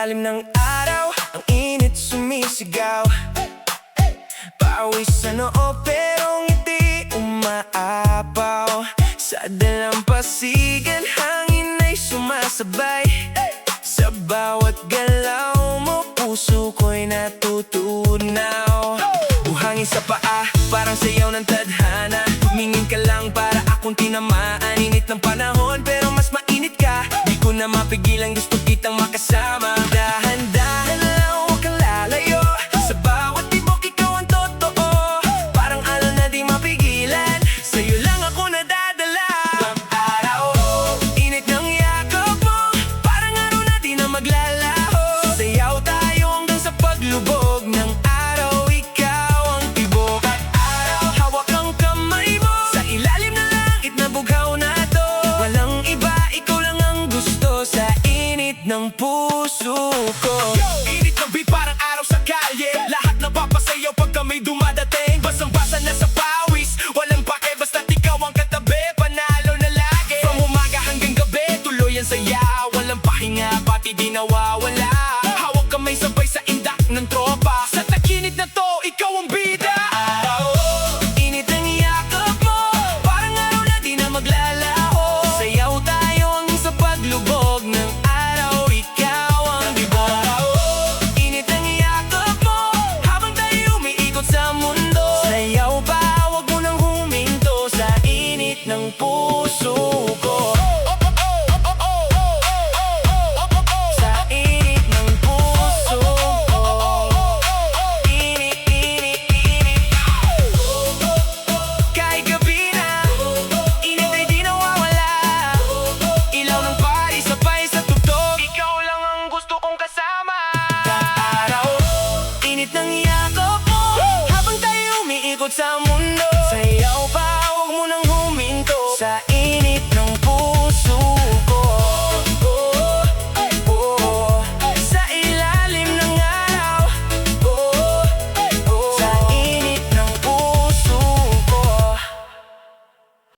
ilalim ng araw, ang init sumisigaw. Pawis sa noo pero ngiti umaapaw. Sa dalampasigan hangin ay sumasabay. Sa bawat galaw mo puso ko'y natutunaw. Buhangin sa paa, parang sayaw ng tadhana. Tumingin ka lang para akong tinamaan. Init ng panahon pero mas mainit ka. Di ko na mapigilan, gusto kitang makasama. Dahan-dahan lang, huwag kang lalayo. Sa bawat tibok ikaw ang totoo. Parang alon na di mapigilan, sa'yo lang ako nadadala. Ang araw, init ng yakap mo. Parang araw na di na maglalaho. Sayaw tayo hanggang sa paglubog ng araw. Ikaw ang tibok at araw. Hawak ang kamay mo sa ilalim ng langit na bughaw na to. Walang iba, ikaw lang ang gusto sa init ng puso ko. Init ng beat parang araw sa kalye. Lahat napapasayaw pagka may dumadating. Basang-basa na sa pawis, walang pake basta't ikaw ang katabi. Panalo na lagi, from umaga hanggang gabi. Tuloy ang saya, walang pahinga, pati di nawawala. Hawak kamay sabay sa indak ng tropa. Sa takinit na to, ikaw ang bida. Araw, init ng yakap mo. Parang araw na di na maglalaho. Sayaw tayo hanggang sa paglubog ng araw. Ikaw ang tibok. Init ng yakap mo habang tayo umiikot sa mundo. Sayaw pa, huwag mo nang huminto sa init ng puso ko. Sa init ng puso ko. Init, init, init. Kahit gabi na, init ay di nawawala. Ilaw ng pari sabay sa tugtog. Ikaw lang ang gusto kong kasama. Araw, init ng yakap mo habang tayo umiikot sa mundo.